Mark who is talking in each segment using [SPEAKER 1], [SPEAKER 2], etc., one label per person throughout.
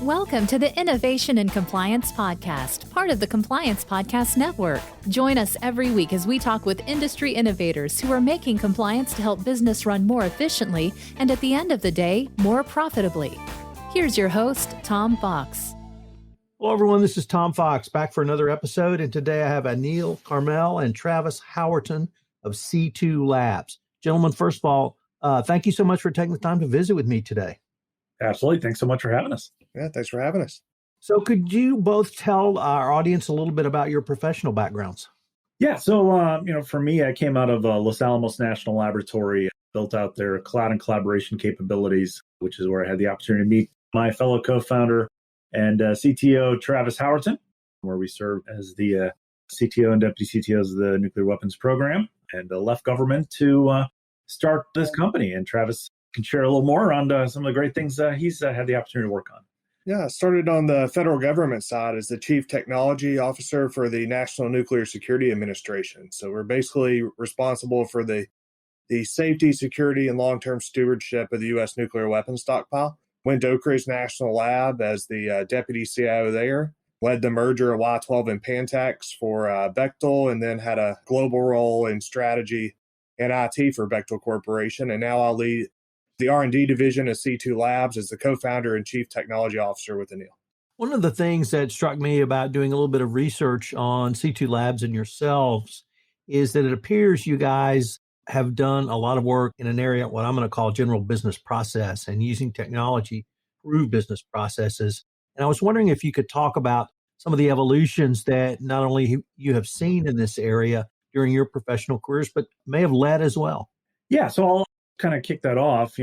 [SPEAKER 1] Welcome to the Innovation and Compliance Podcast, part of the Compliance Podcast Network. Join us every week as we talk with industry innovators who are making compliance to help business run more efficiently and at the end of the day, more profitably. Here's your host, Tom Fox.
[SPEAKER 2] Hello, everyone. This is Tom Fox back for another episode. And today I have Anil Karmel and Travis Howerton of C2 Labs. Gentlemen, first of all, thank you so much for taking the time to visit with me today.
[SPEAKER 3] Absolutely. Thanks so much for having us.
[SPEAKER 4] Yeah, thanks for having us.
[SPEAKER 2] So could you both tell our audience a little bit about your professional backgrounds?
[SPEAKER 3] Yeah. So, for me, I came out of Los Alamos National Laboratory, built out their cloud and collaboration capabilities, which is where I had the opportunity to meet my fellow co-founder and CTO, Travis Howerton, where we serve as the CTO and deputy CTOs of the nuclear weapons program, and left government to start this company. And Travis can share a little more on some of the great things he's had the opportunity to work on.
[SPEAKER 4] Yeah, I started on the federal government side as the Chief Technology Officer for the National Nuclear Security Administration. So we're basically responsible for the safety, security, and long-term stewardship of the U.S. nuclear weapons stockpile. Went to Oak Ridge National Lab as the Deputy CIO there, led the merger of Y-12 and Pantex for Bechtel, and then had a global role in strategy and IT for Bechtel Corporation. And now I'll lead the R&D division of C2 Labs as the co-founder and chief technology officer with Anil.
[SPEAKER 2] One of the things that struck me about doing a little bit of research on C2 Labs and yourselves is that it appears you guys have done a lot of work in an area, what I'm going to call general business process, and using technology to improve business processes. And I was wondering if you could talk about some of the evolutions that not only you have seen in this area during your professional careers, but may have led as well.
[SPEAKER 3] Yeah. So I'll kind of kick that off.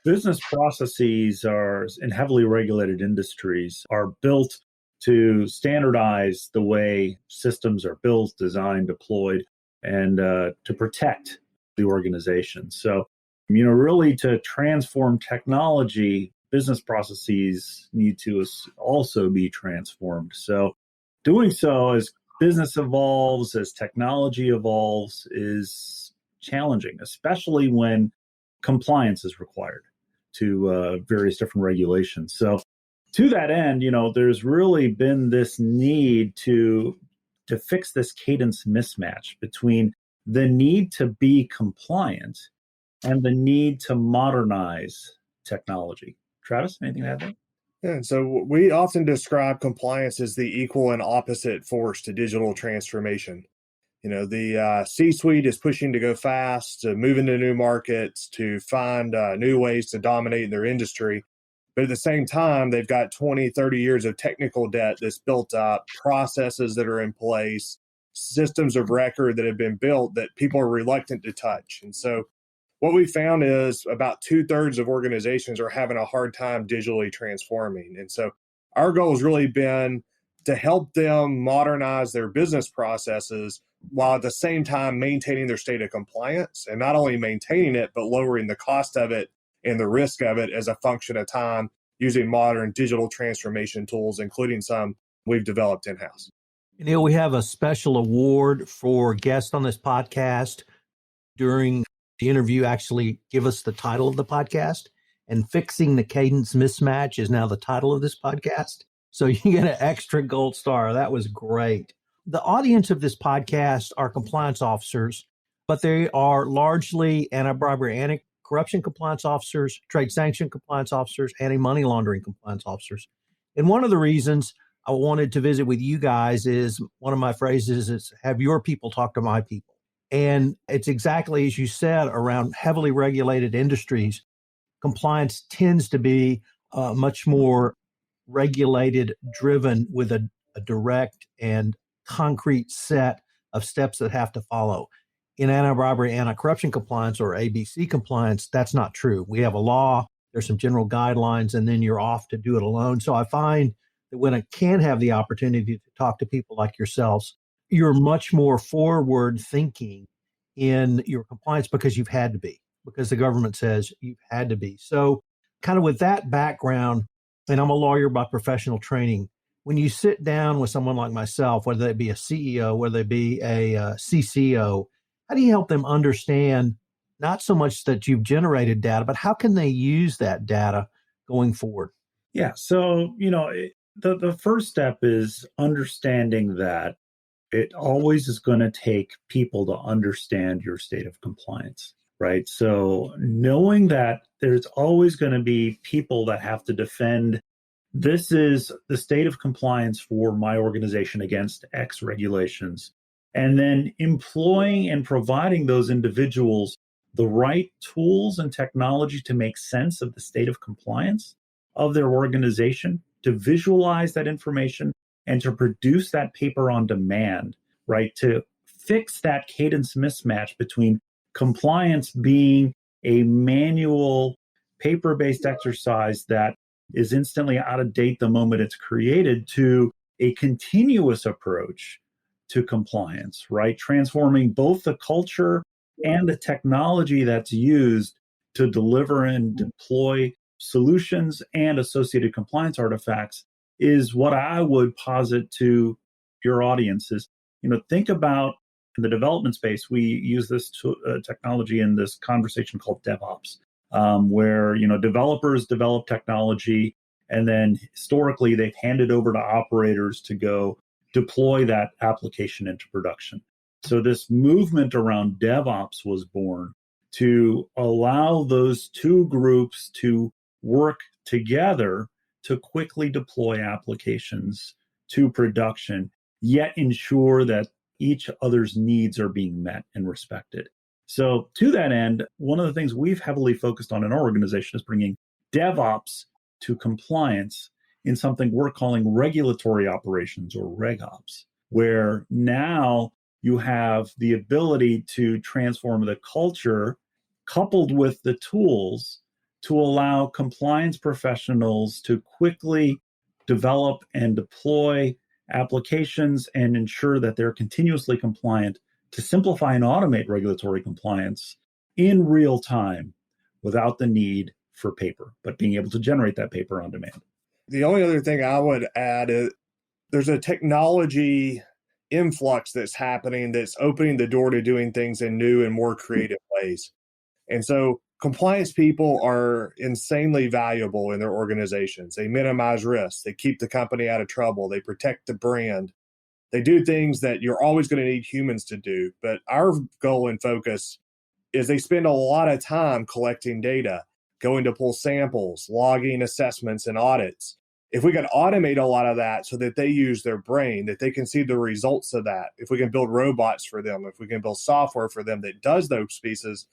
[SPEAKER 3] Business processes are in heavily regulated industries are built to standardize the way systems are built, designed, deployed, and to protect the organization. So, really to transform technology, business processes need to also be transformed. So doing so as business evolves, as technology evolves, is challenging, especially when compliance is required to various different regulations. So to that end, there's really been this need to fix this cadence mismatch between the need to be compliant and the need to modernize technology. Travis, anything to add there?
[SPEAKER 4] Yeah, and so we often describe compliance as the equal and opposite force to digital transformation. The C-suite is pushing to go fast, to move into new markets, to find new ways to dominate their industry. But at the same time, they've got 20, 30 years of technical debt that's built up, processes that are in place, systems of record that have been built that people are reluctant to touch. And so what we found is about 2/3 of organizations are having a hard time digitally transforming. And so our goal has really been to help them modernize their business processes while at the same time maintaining their state of compliance, and not only maintaining it, but lowering the cost of it and the risk of it as a function of time using modern digital transformation tools, including some we've developed in-house.
[SPEAKER 2] Neil, we have a special award for guests on this podcast. During the interview, actually give us the title of the podcast, and Fixing the Cadence Mismatch is now the title of this podcast. So you get an extra gold star. That was great. The audience of this podcast are compliance officers, but they are largely anti-bribery, anti-corruption compliance officers, trade sanction compliance officers, anti-money laundering compliance officers. And one of the reasons I wanted to visit with you guys is one of my phrases is have your people talk to my people. And it's exactly as you said, around heavily regulated industries, compliance tends to be much more regulated, driven with a direct and concrete set of steps that have to follow. In anti-bribery, anti-corruption compliance or ABC compliance, that's not true. We have a law, there's some general guidelines, and then you're off to do it alone. So I find that when I can have the opportunity to talk to people like yourselves, you're much more forward thinking in your compliance because you've had to be, because the government says you've had to be. So kind of with that background, and I'm a lawyer by professional training, when you sit down with someone like myself, whether they be a CEO, whether they be a CCO, how do you help them understand not so much that you've generated data, but how can they use that data going forward?
[SPEAKER 3] Yeah. So, the first step is understanding that it always is going to take people to understand your state of compliance, right? So, knowing that there's always going to be people that have to defend this is the state of compliance for my organization against X regulations, and then employing and providing those individuals the right tools and technology to make sense of the state of compliance of their organization, to visualize that information and to produce that paper on demand, right? To fix that cadence mismatch between compliance being a manual paper based exercise that is instantly out of date the moment it's created to a continuous approach to compliance, right? Transforming both the culture and the technology that's used to deliver and deploy solutions and associated compliance artifacts is what I would posit to your audiences. Think about in the development space, we use this technology in this conversation called DevOps, where developers develop technology and then historically they've handed over to operators to go deploy that application into production. So this movement around DevOps was born to allow those two groups to work together to quickly deploy applications to production, yet ensure that each other's needs are being met and respected. So to that end, one of the things we've heavily focused on in our organization is bringing DevOps to compliance in something we're calling regulatory operations or RegOps, where now you have the ability to transform the culture coupled with the tools to allow compliance professionals to quickly develop and deploy applications and ensure that they're continuously compliant to simplify and automate regulatory compliance in real time without the need for paper, but being able to generate that paper on demand.
[SPEAKER 4] The only other thing I would add is there's a technology influx that's happening that's opening the door to doing things in new and more creative ways. And so compliance people are insanely valuable in their organizations. They minimize risks. They keep the company out of trouble. They protect the brand. They do things that you're always going to need humans to do. But our goal and focus is they spend a lot of time collecting data, going to pull samples, logging assessments and audits. If we can automate a lot of that so that they use their brain, that they can see the results of that, if we can build robots for them, if we can build software for them that does those pieces,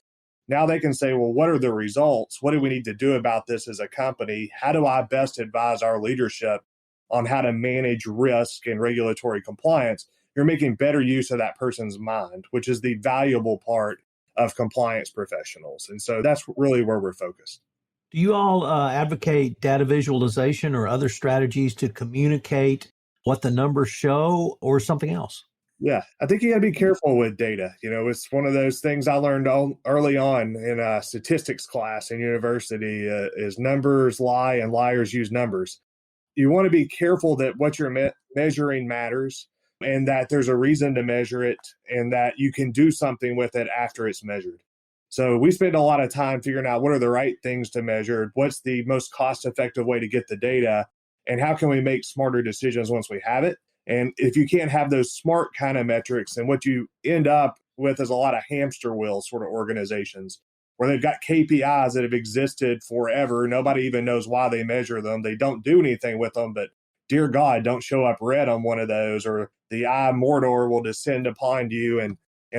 [SPEAKER 4] now they can say, well, what are the results? What do we need to do about this as a company? How do I best advise our leadership on how to manage risk and regulatory compliance? You're making better use of that person's mind, which is the valuable part of compliance professionals. And so that's really where we're focused.
[SPEAKER 2] Do you all advocate data visualization or other strategies to communicate what the numbers show or something else?
[SPEAKER 4] Yeah, I think you got to be careful with data. It's one of those things I learned early on in a statistics class in university is numbers lie and liars use numbers. You want to be careful that what you're measuring matters and that there's a reason to measure it and that you can do something with it after it's measured. So we spend a lot of time figuring out what are the right things to measure, what's the most cost-effective way to get the data, and how can we make smarter decisions once we have it. And if you can't have those smart kind of metrics, and what you end up with is a lot of hamster wheel sort of organizations where they've got KPIs that have existed forever. Nobody even knows why they measure them. They don't do anything with them, but dear God, don't show up red on one of those or the eye Mordor will descend upon you and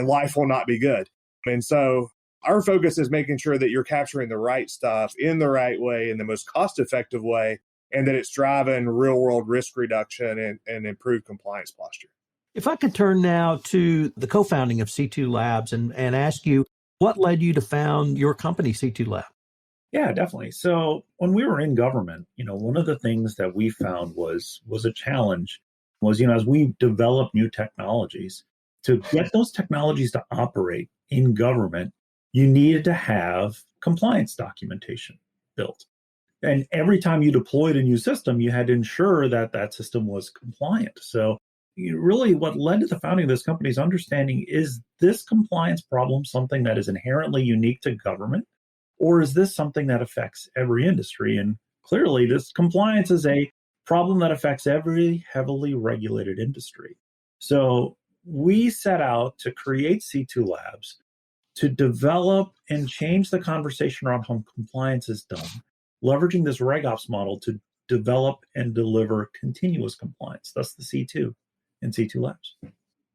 [SPEAKER 4] life will not be good. And so our focus is making sure that you're capturing the right stuff in the right way, in the most cost-effective way, and that it's driving real-world risk reduction and improved compliance posture.
[SPEAKER 2] If I could turn now to the co-founding of C2 Labs and ask you, what led you to found your company, C2 Lab?
[SPEAKER 3] Yeah, definitely. So when we were in government, one of the things that we found was a challenge was, as we develop new technologies, to get those technologies to operate in government, you needed to have compliance documentation built. And every time you deployed a new system, you had to ensure that that system was compliant. So really what led to the founding of this company is understanding, is this compliance problem something that is inherently unique to government? Or is this something that affects every industry? And clearly this compliance is a problem that affects every heavily regulated industry. So we set out to create C2 Labs to develop and change the conversation around how compliance is done, leveraging this RegOps model to develop and deliver continuous compliance. That's the C2 in C2 Labs.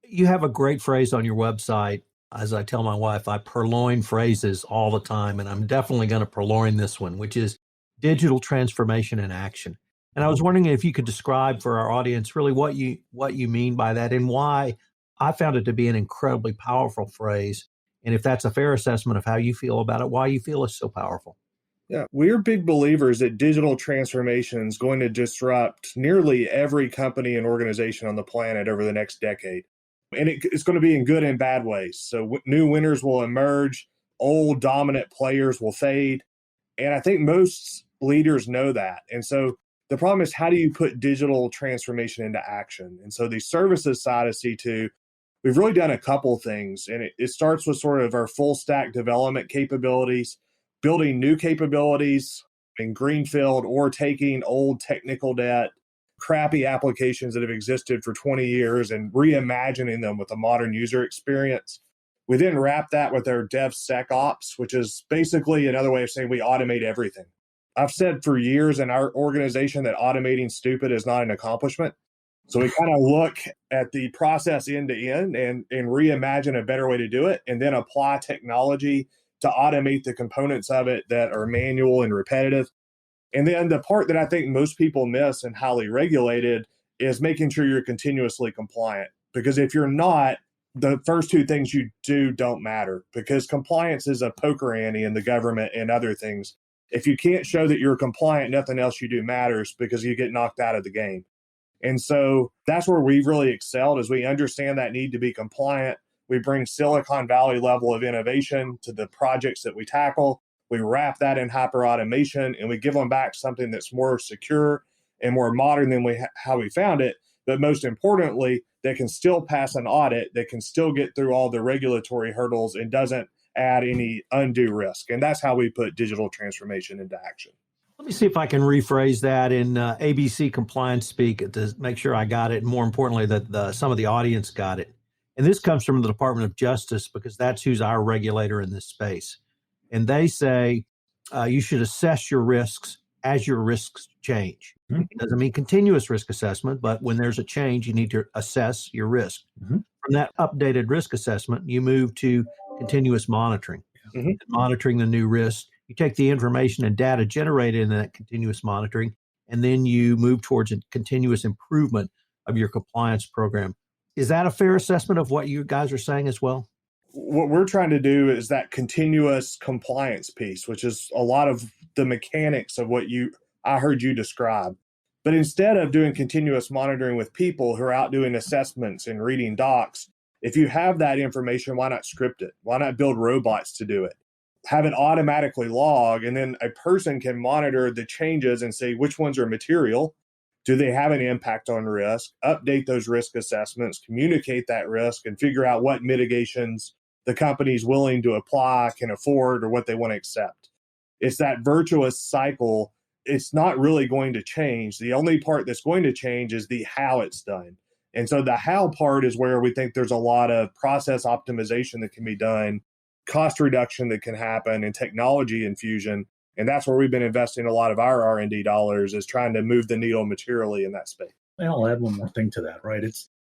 [SPEAKER 2] You have a great phrase on your website. As I tell my wife, I purloin phrases all the time, and I'm definitely going to purloin this one, which is digital transformation in action. And I was wondering if you could describe for our audience really what you mean by that and why. I found it to be an incredibly powerful phrase. And if that's a fair assessment of how you feel about it, why you feel it's so powerful.
[SPEAKER 4] Yeah, we're big believers that digital transformation is going to disrupt nearly every company and organization on the planet over the next decade. And it's going to be in good and bad ways. So new winners will emerge, old dominant players will fade. And I think most leaders know that. And so the problem is, how do you put digital transformation into action? And so the services side of C2, we've really done a couple things. And it starts with sort of our full stack development capabilities, building new capabilities in greenfield or taking old technical debt, crappy applications that have existed for 20 years and reimagining them with a modern user experience. We then wrap that with our DevSecOps, which is basically another way of saying we automate everything. I've said for years in our organization that automating stupid is not an accomplishment. So we kind of look at the process end to end and reimagine a better way to do it, and then apply technology to automate the components of it that are manual and repetitive. And then the part that I think most people miss and highly regulated is making sure you're continuously compliant. Because if you're not, the first two things you do don't matter, because compliance is a poker ante in the government and other things. If you can't show that you're compliant, nothing else you do matters, because you get knocked out of the game. And so that's where we've really excelled, is we understand that need to be compliant. We bring Silicon Valley level of innovation to the projects that we tackle. We wrap that in hyper automation, and we give them back something that's more secure and more modern than how we found it. But most importantly, they can still pass an audit. They can still get through all the regulatory hurdles and doesn't add any undue risk. And that's how we put digital transformation into action.
[SPEAKER 2] Let me see if I can rephrase that in ABC compliance speak to make sure I got it, and more importantly, that some of the audience got it. And this comes from the Department of Justice, because that's who's our regulator in this space. And they say you should assess your risks as your risks change. Mm-hmm. It doesn't mean continuous risk assessment, but when there's a change, you need to assess your risk. Mm-hmm. From that updated risk assessment, you move to continuous monitoring. Mm-hmm. Monitoring the new risk. You take the information and data generated in that continuous monitoring, and then you move towards a continuous improvement of your compliance program. Is that a fair assessment of what you guys are saying as well?
[SPEAKER 4] What we're trying to do is that continuous compliance piece, which is a lot of the mechanics of what I heard you describe. But instead of doing continuous monitoring with people who are out doing assessments and reading docs, if you have that information, why not script it? Why not build robots to do it? Have it automatically log, and then a person can monitor the changes and say which ones are material. Do they have an impact on risk? Update those risk assessments, communicate that risk, and figure out what mitigations the company's willing to apply, can afford, or what they want to accept. It's that virtuous cycle. It's not really going to change. The only part that's going to change is the how it's done. And so the how part is where we think there's a lot of process optimization that can be done, cost reduction that can happen, and technology infusion. And that's where we've been investing a lot of our R&D dollars, is trying to move the needle materially in that space.
[SPEAKER 3] I'll add one more thing to that, right?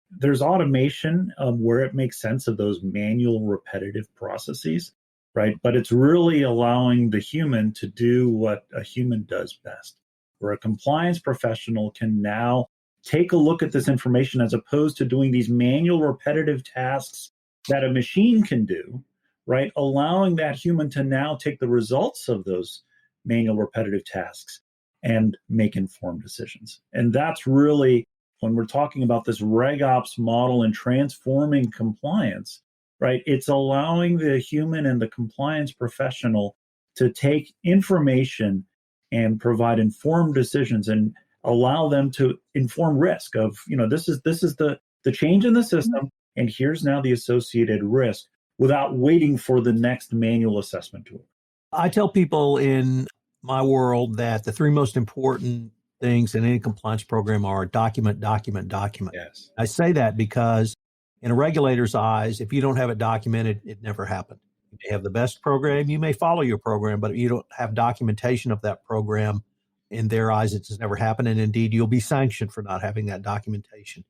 [SPEAKER 3] There's automation where it makes sense of those manual repetitive processes, right? But it's really allowing the human to do what a human does best, where a compliance professional can now take a look at this information as opposed to doing these manual repetitive tasks that a machine can do, right? Allowing that human to now take the results of those manual repetitive tasks and make informed decisions. And that's really, when we're talking about this RegOps model and transforming compliance, right? It's allowing the human and the compliance professional to take information and provide informed decisions and allow them to inform risk of, this is the change in the system, and here's now the associated risk, without waiting for the next manual assessment tool.
[SPEAKER 2] I tell people in my world that the three most important things in any compliance program are document, document, document.
[SPEAKER 3] Yes.
[SPEAKER 2] I say that because in a regulator's eyes, if you don't have it documented, it never happened. You may have the best program, you may follow your program, but if you don't have documentation of that program, in their eyes, it has never happened. And indeed, you'll be sanctioned for not having that documentation.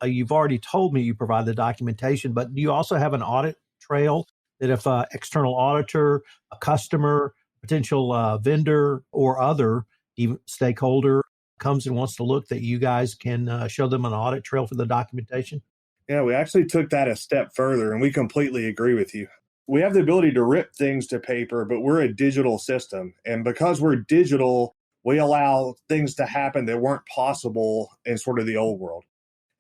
[SPEAKER 2] You've already told me you provide the documentation, but do you also have an audit trail that if an external auditor, a customer, potential vendor, or other even stakeholder comes and wants to look, that you guys can show them an audit trail for the documentation?
[SPEAKER 4] Yeah, we actually took that a step further, and we completely agree with you. We have the ability to rip things to paper, but we're a digital system. And because we're digital, we allow things to happen that weren't possible in sort of the old world.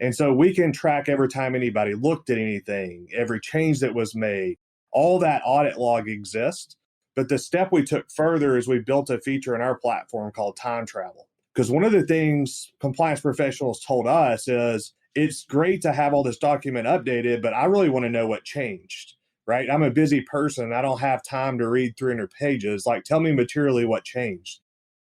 [SPEAKER 4] And so we can track every time anybody looked at anything, every change that was made. All that audit log exists. But the step we took further is we built a feature in our platform called time travel. Because one of the things compliance professionals told us is it's great to have all this document updated, but I really want to know what changed, right? I'm a busy person. I don't have time to read 300 pages. Like, tell me materially what changed.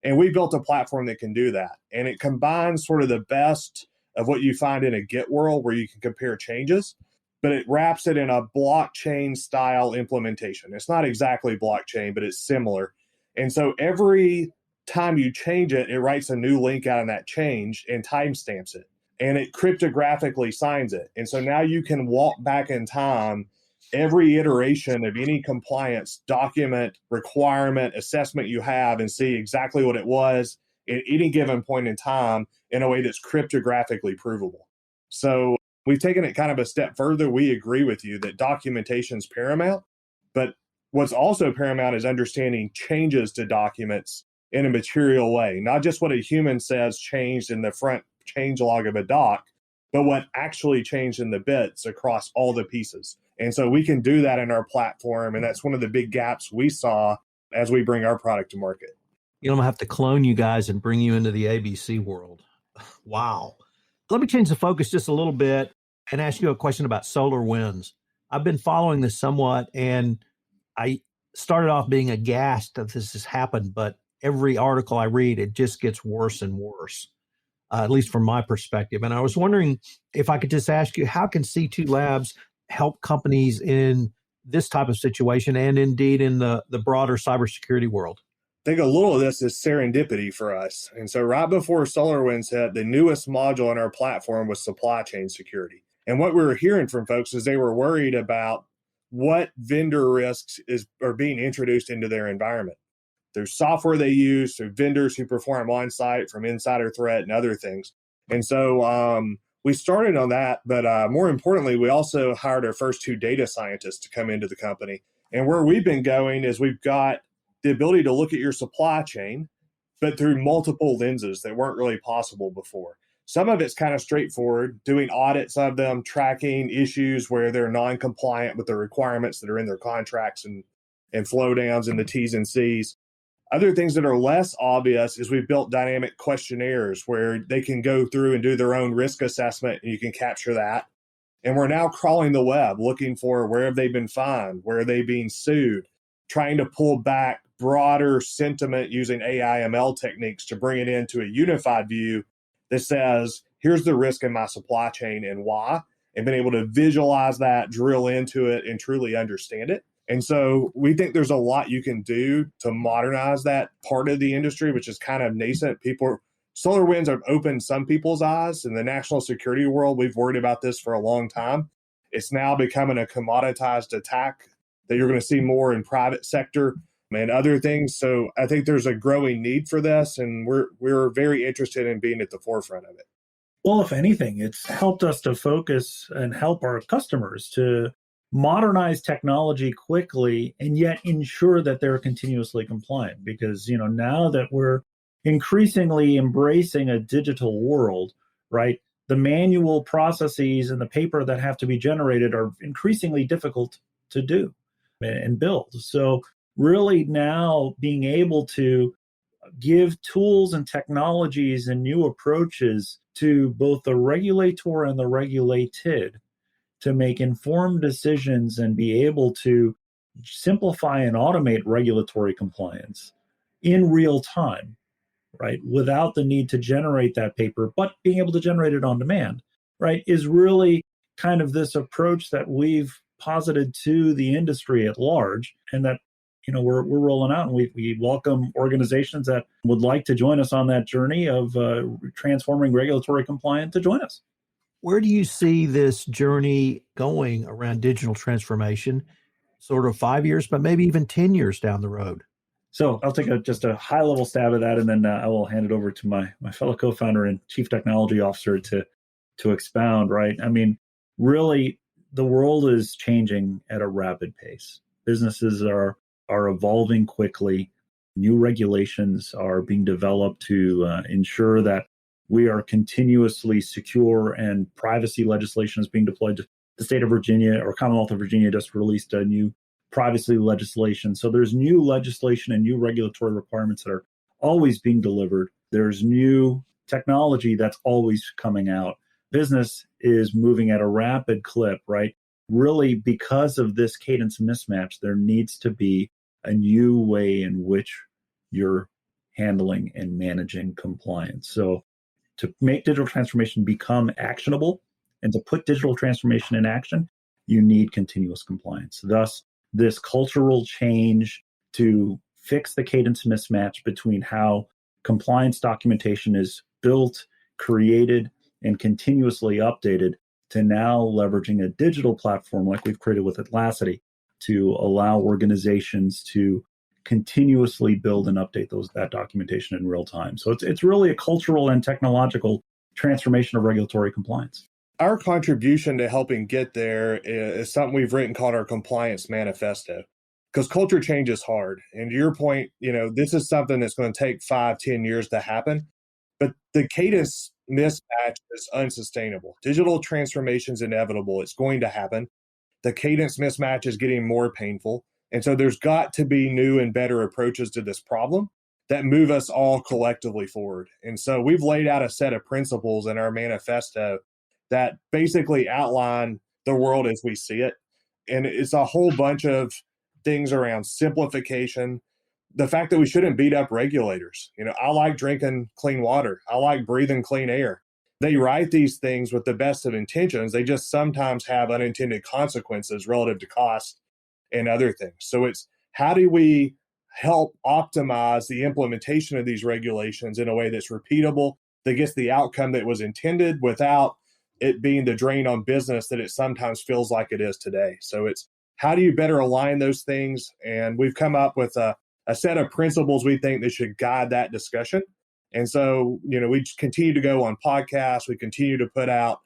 [SPEAKER 4] And we built a platform that can do that. And it combines sort of the best of what you find in a Git world where you can compare changes, but it wraps it in a blockchain style implementation. It's not exactly blockchain, but it's similar. And so every time you change it, it writes a new link out in that change and timestamps it. And it cryptographically signs it. And so now you can walk back in time every iteration of any compliance document, requirement, assessment you have and see exactly what it was at any given point in time in a way that's cryptographically provable. So we've taken it kind of a step further. We agree with you that documentation is paramount, but what's also paramount is understanding changes to documents in a material way, not just what a human says changed in the front change log of a doc, but what actually changed in the bits across all the pieces. And so we can do that in our platform. And that's one of the big gaps we saw as we bring our product to market.
[SPEAKER 2] You know, I'm going to have to clone you guys and bring you into the ABC world. Wow. Let me change the focus just a little bit and ask you a question about SolarWinds. I've been following this somewhat, and I started off being aghast that this has happened, but every article I read, it just gets worse and worse, at least from my perspective. And I was wondering if I could just ask you, how can C2 Labs help companies in this type of situation and indeed in the broader cybersecurity world?
[SPEAKER 4] I think a little of this is serendipity for us. And so right before SolarWinds hit, the newest module in our platform was supply chain security. And what we were hearing from folks is they were worried about what vendor risks are being introduced into their environment. There's software they use, through vendors who perform on-site from insider threat and other things. And so we started on that, but more importantly, we also hired our first 2 data scientists to come into the company. And where we've been going is we've got the ability to look at your supply chain, but through multiple lenses that weren't really possible before. Some of it's kind of straightforward, doing audits of them, tracking issues where they're non-compliant with the requirements that are in their contracts and flow downs and the T's and C's. Other things that are less obvious is we've built dynamic questionnaires where they can go through and do their own risk assessment, and you can capture that. And we're now crawling the web, looking for where have they been fined, where are they being sued, trying to pull back broader sentiment using AI ML techniques to bring it into a unified view that says, here's the risk in my supply chain and why, and been able to visualize that, drill into it, and truly understand it. And so we think there's a lot you can do to modernize that part of the industry, which is kind of nascent. SolarWinds have opened some people's eyes. In the national security world, we've worried about this for a long time. It's now becoming a commoditized attack that you're going to see more in private sector and other things. So I think there's a growing need for this, and we're very interested in being at the forefront of it.
[SPEAKER 3] Well, if anything, it's helped us to focus and help our customers to modernize technology quickly and yet ensure that they're continuously compliant. Because, now that we're increasingly embracing a digital world, right, the manual processes and the paper that have to be generated are increasingly difficult to do and build. So really now being able to give tools and technologies and new approaches to both the regulator and the regulated to make informed decisions and be able to simplify and automate regulatory compliance in real time, right, without the need to generate that paper, but being able to generate it on demand, right, is really kind of this approach that we've posited to the industry at large, and that we're rolling out, and we welcome organizations that would like to join us on that journey of transforming regulatory compliance to join us.
[SPEAKER 2] Where do you see this journey going around digital transformation, sort of 5 years, but maybe even 10 years down the road?
[SPEAKER 3] So I'll take just a high level stab at that, and then I will hand it over to my fellow co-founder and chief technology officer to expound, right? I mean, really, the world is changing at a rapid pace. Businesses are evolving quickly. New regulations are being developed to ensure that we are continuously secure, and privacy legislation is being deployed. The state of Virginia, or Commonwealth of Virginia, just released a new privacy legislation. So there's new legislation and new regulatory requirements that are always being delivered. There's new technology that's always coming out. Business is moving at a rapid clip, right? Really, because of this cadence mismatch, there needs to be a new way in which you're handling and managing compliance. So to make digital transformation become actionable and to put digital transformation in action, you need continuous compliance. Thus, this cultural change to fix the cadence mismatch between how compliance documentation is built, created, and continuously updated, to now leveraging a digital platform like we've created with Atlassity to allow organizations to continuously build and update that documentation in real time. So it's really a cultural and technological transformation of regulatory compliance.
[SPEAKER 4] Our contribution to helping get there is something we've written called our compliance manifesto, because culture change is hard. And to your point, this is something that's going to take 5-10 years to happen. But the cadence mismatch is unsustainable. Digital transformation is inevitable. It's going to happen. The cadence mismatch is getting more painful. And so there's got to be new and better approaches to this problem that move us all collectively forward. And so we've laid out a set of principles in our manifesto that basically outline the world as we see it. And it's a whole bunch of things around simplification, the fact that we shouldn't beat up regulators. I like drinking clean water. I like breathing clean air. They write these things with the best of intentions. They just sometimes have unintended consequences relative to cost and other things. So it's how do we help optimize the implementation of these regulations in a way that's repeatable, that gets the outcome that was intended without it being the drain on business that it sometimes feels like it is today. So it's how do you better align those things? And we've come up with a set of principles we think that should guide that discussion. And so, we continue to go on podcasts. We continue to put out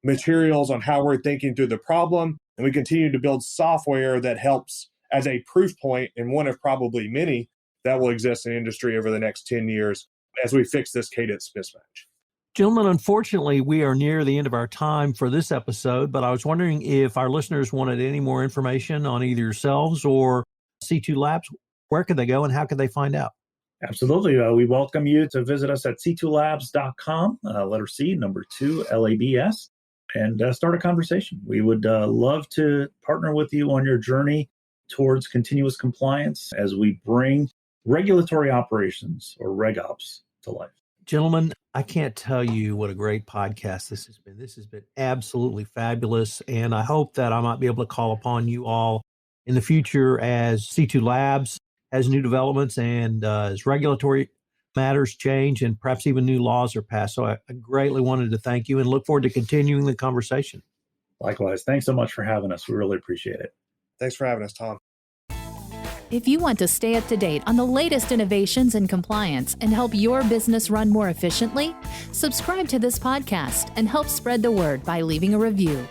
[SPEAKER 4] materials on how we're thinking through the problem. And we continue to build software that helps as a proof point, and one of probably many that will exist in industry over the next 10 years as we fix this cadence mismatch.
[SPEAKER 2] Gentlemen, unfortunately, we are near the end of our time for this episode, but I was wondering if our listeners wanted any more information on either yourselves or C2 Labs, where could they go and how could they find out?
[SPEAKER 3] Absolutely. We welcome you to visit us at c2labs.com, letter C, number 2, LABS, and start a conversation. We would love to partner with you on your journey towards continuous compliance as we bring regulatory operations, or reg ops, to life.
[SPEAKER 2] Gentlemen, I can't tell you what a great podcast this has been. This has been absolutely fabulous, and I hope that I might be able to call upon you all in the future as C2 Labs has new developments and as regulatory matters change and perhaps even new laws are passed. So I greatly wanted to thank you and look forward to continuing the conversation.
[SPEAKER 3] Likewise. Thanks so much for having us. We really appreciate it.
[SPEAKER 4] Thanks for having us, Tom.
[SPEAKER 1] If you want to stay up to date on the latest innovations in compliance and help your business run more efficiently, subscribe to this podcast and help spread the word by leaving a review.